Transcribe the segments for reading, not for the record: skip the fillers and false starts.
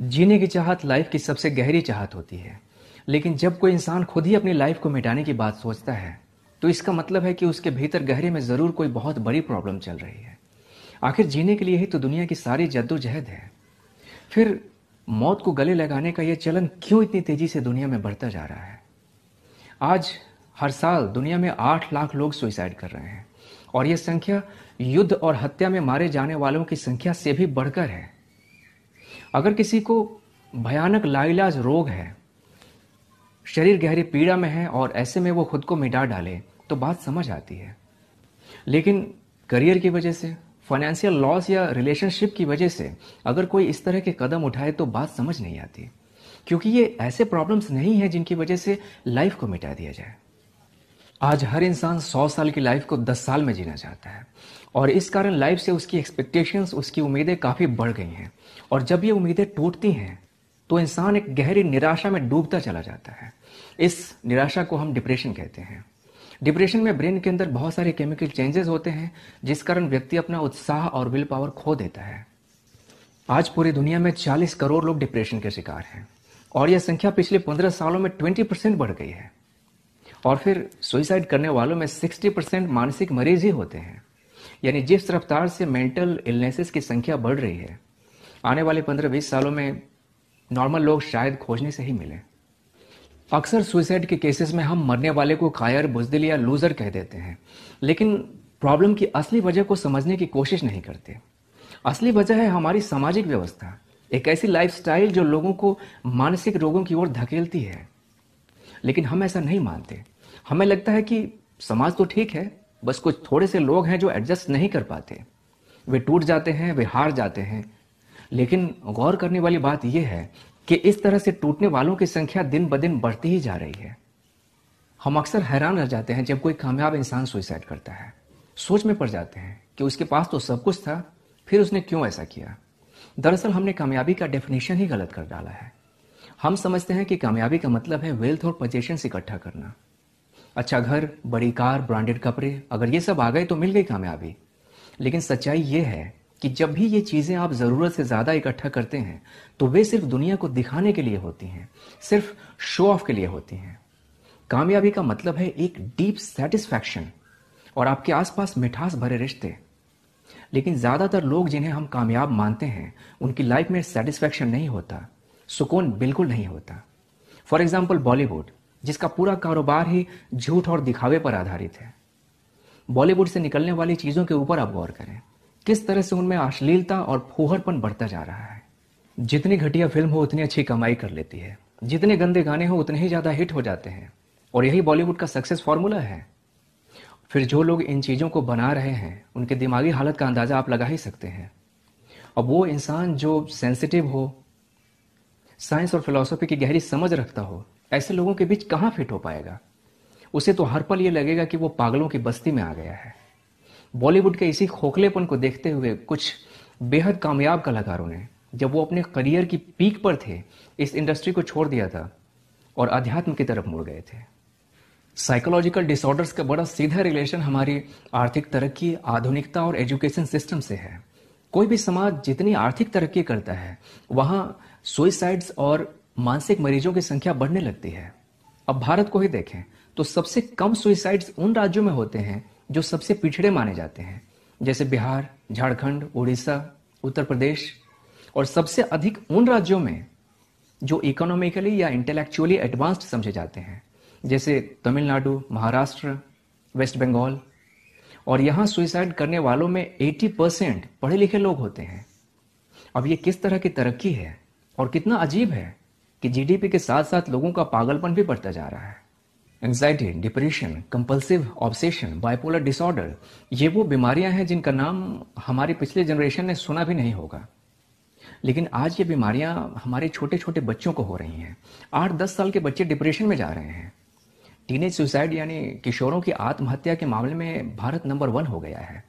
जीने की चाहत लाइफ की सबसे गहरी चाहत होती है। लेकिन जब कोई इंसान खुद ही अपनी लाइफ को मिटाने की बात सोचता है, तो इसका मतलब है कि उसके भीतर गहरे में ज़रूर कोई बहुत बड़ी प्रॉब्लम चल रही है। आखिर जीने के लिए ही तो दुनिया की सारी जद्दोजहद है। फिर मौत को गले लगाने का यह चलन क्यों इतनी तेजी से दुनिया में बढ़ता जा रहा है? आज हर साल दुनिया में 8 लाख लोग सुइसाइड कर रहे हैं, और यह संख्या युद्ध और हत्या में मारे जाने वालों की संख्या से भी बढ़कर है। अगर किसी को भयानक लाइलाज रोग है, शरीर गहरी पीड़ा में है और ऐसे में वो खुद को मिटा डाले, तो बात समझ आती है। लेकिन करियर की वजह से, फाइनेंशियल लॉस या रिलेशनशिप की वजह से अगर कोई इस तरह के कदम उठाए तो बात समझ नहीं आती, क्योंकि ये ऐसे प्रॉब्लम्स नहीं है जिनकी वजह से लाइफ को मिटा दिया जाए। आज हर इंसान 100 साल की लाइफ को 10 साल में जीना चाहता है, और इस कारण लाइफ से उसकी एक्सपेक्टेशंस, उसकी उम्मीदें काफ़ी बढ़ गई हैं। और जब ये उम्मीदें टूटती हैं तो इंसान एक गहरी निराशा में डूबता चला जाता है। इस निराशा को हम डिप्रेशन कहते हैं। डिप्रेशन में ब्रेन के अंदर बहुत सारे केमिकल चेंजेस होते हैं, जिस कारण व्यक्ति अपना उत्साह और विल पावर खो देता है। आज पूरी दुनिया में 40 करोड़ लोग डिप्रेशन के शिकार हैं, और यह संख्या पिछले 15 सालों में 20% बढ़ गई है। और फिर सुइसाइड करने वालों में 60% मानसिक मरीज ही होते हैं। यानी जिस रफ्तार से मेंटल इलनेसेस की संख्या बढ़ रही है, आने वाले 15-20 सालों में नॉर्मल लोग शायद खोजने से ही मिले। अक्सर सुइसाइड के केसेस में हम मरने वाले को कायर, बुज़दिल या लूजर कह देते हैं, लेकिन प्रॉब्लम की असली वजह को समझने की कोशिश नहीं करते। असली वजह है हमारी सामाजिक व्यवस्था, एक ऐसी लाइफस्टाइल जो लोगों को मानसिक रोगों की ओर धकेलती है। लेकिन हम ऐसा नहीं मानते। हमें लगता है कि समाज तो ठीक है, बस कुछ थोड़े से लोग हैं जो एडजस्ट नहीं कर पाते। वे टूट जाते हैं, वे हार जाते हैं। लेकिन गौर करने वाली बात यह है कि इस तरह से टूटने वालों की संख्या दिन ब दिन बढ़ती ही जा रही है। हम अक्सर हैरान रह जाते हैं जब कोई कामयाब इंसान सुइसाइड करता है। सोच में पड़ जाते हैं कि उसके पास तो सब कुछ था, फिर उसने क्यों ऐसा किया। दरअसल हमने कामयाबी का डेफिनेशन ही गलत कर डाला है। हम समझते हैं कि कामयाबी का मतलब है वेल्थ और पोजेशंस इकट्ठा करना। अच्छा घर, बड़ी कार, ब्रांडेड कपड़े, अगर ये सब आ गए तो मिल गई कामयाबी। लेकिन सच्चाई ये है कि जब भी ये चीज़ें आप ज़रूरत से ज़्यादा इकट्ठा करते हैं, तो वे सिर्फ दुनिया को दिखाने के लिए होती हैं, सिर्फ शो ऑफ के लिए होती हैं। कामयाबी का मतलब है एक डीप सेटिस्फैक्शन और आपके आसपास मिठास भरे रिश्ते। लेकिन ज़्यादातर लोग जिन्हें हम कामयाब मानते हैं, उनकी लाइफ में सेटिस्फैक्शन नहीं होता, सुकून बिल्कुल नहीं होता। फॉर एग्जाम्पल बॉलीवुड, जिसका पूरा कारोबार ही झूठ और दिखावे पर आधारित है। बॉलीवुड से निकलने वाली चीज़ों के ऊपर आप गौर करें, किस तरह से उनमें अश्लीलता और फूहड़पन बढ़ता जा रहा है। जितनी घटिया फिल्म हो उतनी अच्छी कमाई कर लेती है, जितने गंदे गाने हो उतने ही ज़्यादा हिट हो जाते हैं, और यही बॉलीवुड का सक्सेस फॉर्मूला है। फिर जो लोग इन चीज़ों को बना रहे हैं, उनके दिमागी हालत का अंदाज़ा आप लगा ही सकते हैं। अब वो इंसान जो सेंसिटिव हो, साइंस और फिलॉसफी की गहरी समझ रखता हो, ऐसे लोगों के बीच कहाँ फिट हो पाएगा। उसे तो हर पल ये लगेगा कि वो पागलों की बस्ती में आ गया है। बॉलीवुड के इसी खोखलेपन को देखते हुए कुछ बेहद कामयाब कलाकारों ने, जब वो अपने करियर की पीक पर थे, इस इंडस्ट्री को छोड़ दिया था और अध्यात्म की तरफ मुड़ गए थे। साइकोलॉजिकल डिसऑर्डर्स का बड़ा सीधा रिलेशन हमारी आर्थिक तरक्की, आधुनिकता और एजुकेशन सिस्टम से है। कोई भी समाज जितनी आर्थिक तरक्की करता है, वहाँ सुइसाइड्स और मानसिक मरीजों की संख्या बढ़ने लगती है। अब भारत को ही देखें तो सबसे कम सुइसाइड्स उन राज्यों में होते हैं जो सबसे पिछड़े माने जाते हैं, जैसे बिहार, झारखंड, उड़ीसा, उत्तर प्रदेश, और सबसे अधिक उन राज्यों में जो इकोनॉमिकली या इंटेलेक्चुअली एडवांस्ड समझे जाते हैं, जैसे तमिलनाडु, महाराष्ट्र, वेस्ट बंगाल। और यहाँ सुइसाइड करने वालों में 80% पढ़े लिखे लोग होते हैं। अब ये किस तरह की तरक्की है, और कितना अजीब है कि जीडीपी के साथ साथ लोगों का पागलपन भी बढ़ता जा रहा है। Anxiety, depression, compulsive obsession, bipolar disorder, ये वो बीमारियां हैं जिनका नाम हमारी पिछले जनरेशन ने सुना भी नहीं होगा। लेकिन आज ये बीमारियां हमारे छोटे छोटे बच्चों को हो रही हैं। 8-10 साल के बच्चे डिप्रेशन में जा रहे हैं। टीनेज सुसाइड यानी किशोरों की आत्महत्या के मामले में भारत नंबर 1 हो गया है।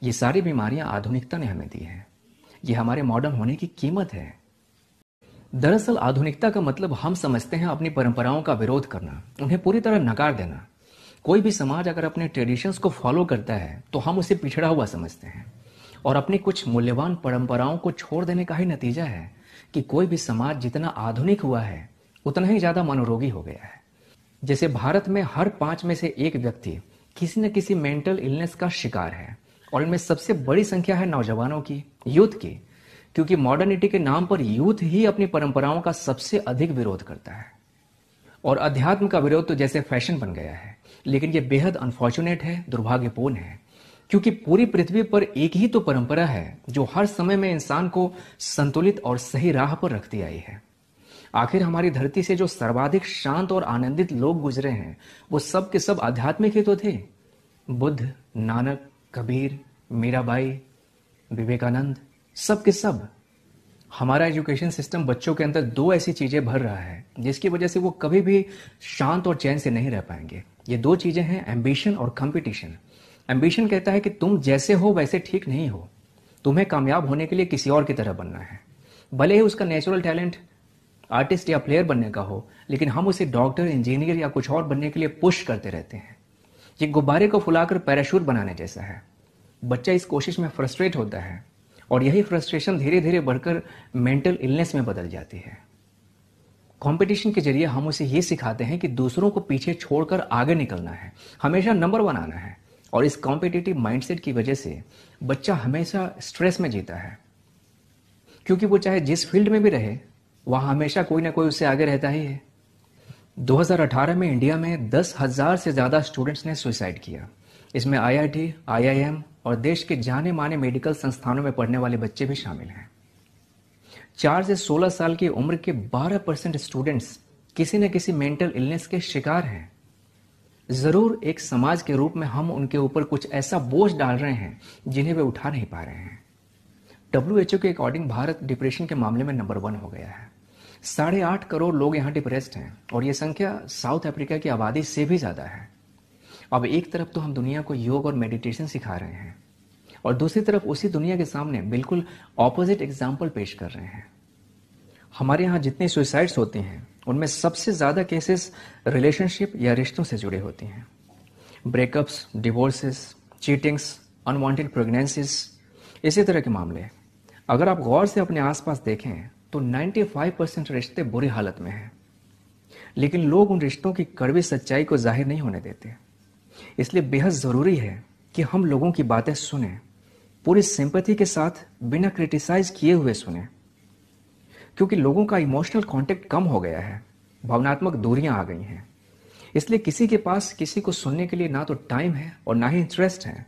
ये सारी बीमारियां आधुनिकता ने हमें दी हैं। ये हमारे मॉडर्न होने की कीमत है। दरअसल आधुनिकता का मतलब हम समझते हैं अपनी परंपराओं का विरोध करना, उन्हें पूरी तरह नकार देना। कोई भी समाज अगर अपने ट्रेडिशंस को फॉलो करता है तो हम उसे पिछड़ा हुआ समझते हैं। और अपनी कुछ मूल्यवान परंपराओं को छोड़ देने का ही नतीजा है कि कोई भी समाज जितना आधुनिक हुआ है उतना ही ज़्यादा मनोरोगी हो गया है। जैसे भारत में हर 5 में से एक व्यक्ति किसी न किसी मेंटल इलनेस का शिकार है, और इनमें सबसे बड़ी संख्या है नौजवानों की, यूथ की, क्योंकि मॉडर्निटी के नाम पर यूथ ही अपनी परंपराओं का सबसे अधिक विरोध करता है। और अध्यात्म का विरोध तो जैसे फैशन बन गया है, लेकिन यह बेहद अनफॉर्चुनेट है, दुर्भाग्यपूर्ण है, क्योंकि पूरी पृथ्वी पर एक ही तो परंपरा है जो हर समय में इंसान को संतुलित और सही राह पर रखती आई है। आखिर हमारी धरती से जो सर्वाधिक शांत और आनंदित लोग गुजरे हैं वो सब के सब आध्यात्मिक ही तो थे। बुद्ध, नानक, कबीर, मीराबाई, विवेकानंद, सब के सब। हमारा एजुकेशन सिस्टम बच्चों के अंदर 2 ऐसी चीजें भर रहा है जिसकी वजह से वो कभी भी शांत और चैन से नहीं रह पाएंगे। ये 2 चीजें हैं, एम्बिशन और कंपटीशन। एम्बिशन कहता है कि तुम जैसे हो वैसे ठीक नहीं हो, तुम्हें कामयाब होने के लिए किसी और की तरह बनना है, भले ही उसका नेचुरल टैलेंट आर्टिस्ट या प्लेयर बनने का हो, लेकिन हम उसे डॉक्टर, इंजीनियर या कुछ और बनने के लिए पुश करते रहते हैं। ये गुब्बारे को फुलाकर पैराशूट बनाने जैसा है। बच्चा इस कोशिश में फ्रस्ट्रेट होता है और यही फ्रस्ट्रेशन धीरे धीरे बढ़कर मेंटल इलनेस में बदल जाती है। कंपटीशन के जरिए हम उसे ये सिखाते हैं कि दूसरों को पीछे छोड़कर आगे निकलना है, हमेशा नंबर 1 आना है, और इस कॉम्पिटिटिव माइंडसेट की वजह से बच्चा हमेशा स्ट्रेस में जीता है, क्योंकि वो चाहे जिस फील्ड में भी रहे वहां हमेशा कोई ना कोई उससे आगे रहता ही है। 2018 में इंडिया में 10,000 से ज्यादा स्टूडेंट्स ने सुसाइड किया। इसमें आईआईटी, आईआईएम और देश के जाने माने मेडिकल संस्थानों में पढ़ने वाले बच्चे भी शामिल हैं। 4 से 16 साल की उम्र के 12% स्टूडेंट्स किसी न किसी मेंटल इलनेस के शिकार हैं। जरूर एक समाज के रूप में हम उनके ऊपर कुछ ऐसा बोझ डाल रहे हैं जिन्हें वे उठा नहीं पा रहे हैं। WHO के अकॉर्डिंग भारत डिप्रेशन के मामले में नंबर 1 हो गया है। 8.5 करोड़ लोग यहाँ डिप्रेस्ड हैं और ये संख्या साउथ अफ्रीका की आबादी से भी ज्यादा है। अब एक तरफ तो हम दुनिया को योग और मेडिटेशन सिखा रहे हैं और दूसरी तरफ उसी दुनिया के सामने बिल्कुल ऑपोजिट एग्जाम्पल पेश कर रहे हैं। हमारे यहाँ जितने सुसाइड्स होते हैं उनमें सबसे ज्यादा केसेस रिलेशनशिप या रिश्तों से जुड़े होते हैं। Breakups, divorces, cheatings, unwanted pregnancies, इसी तरह के मामले। अगर आप गौर से अपने आसपास देखें तो 95% रिश्ते बुरी हालत में हैं, लेकिन लोग उन रिश्तों की कड़वी सच्चाई को जाहिर नहीं होने देते। इसलिए बेहद जरूरी है कि हम लोगों की बातें सुने, पूरी सिंपैथी के साथ, बिना क्रिटिसाइज किए हुए सुने, क्योंकि लोगों का इमोशनल कांटेक्ट कम हो गया है, भावनात्मक दूरियां आ गई हैं। इसलिए किसी के पास किसी को सुनने के लिए ना तो टाइम है और ना ही इंटरेस्ट है,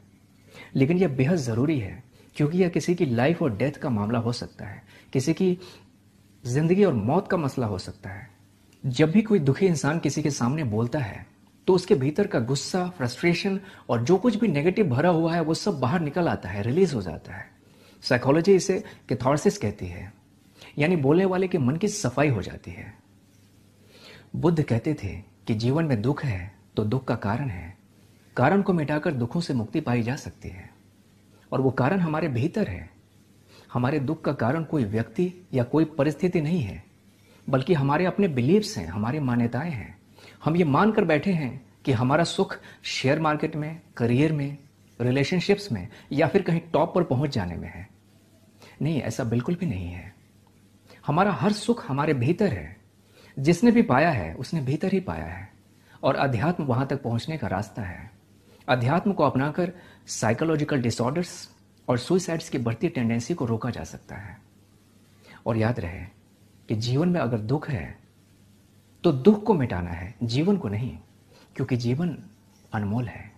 लेकिन यह बेहद जरूरी है क्योंकि यह किसी की लाइफ और डेथ का मामला हो सकता है, किसी की जिंदगी और मौत का मसला हो सकता है। जब भी कोई दुखी इंसान किसी के सामने बोलता है तो उसके भीतर का गुस्सा, फ्रस्ट्रेशन और जो कुछ भी नेगेटिव भरा हुआ है वो सब बाहर निकल आता है, रिलीज हो जाता है। साइकोलॉजी इसे कैथार्सिस कहती है, यानी बोलने वाले के मन की सफाई हो जाती है। बुद्ध कहते थे कि जीवन में दुख है तो दुख का कारण है, कारण को मिटाकर दुखों से मुक्ति पाई जा सकती है, और वो कारण हमारे भीतर है। हमारे दुख का कारण कोई व्यक्ति या कोई परिस्थिति नहीं है, बल्कि हमारे अपने बिलीव्स हैं, हमारी मान्यताएं हैं। हम ये मानकर बैठे हैं कि हमारा सुख शेयर मार्केट में, करियर में, रिलेशनशिप्स में या फिर कहीं टॉप पर पहुंच जाने में है। नहीं, ऐसा बिल्कुल भी नहीं है। हमारा हर सुख हमारे भीतर है। जिसने भी पाया है उसने भीतर ही पाया है, और अध्यात्म वहां तक पहुंचने का रास्ता है। अध्यात्म को अपनाकर साइकोलॉजिकल डिसऑर्डर्स और सुसाइड्स की बढ़ती टेंडेंसी को रोका जा सकता है। और याद रहे कि जीवन में अगर दुख है तो दुख को मिटाना है, जीवन को नहीं, क्योंकि जीवन अनमोल है।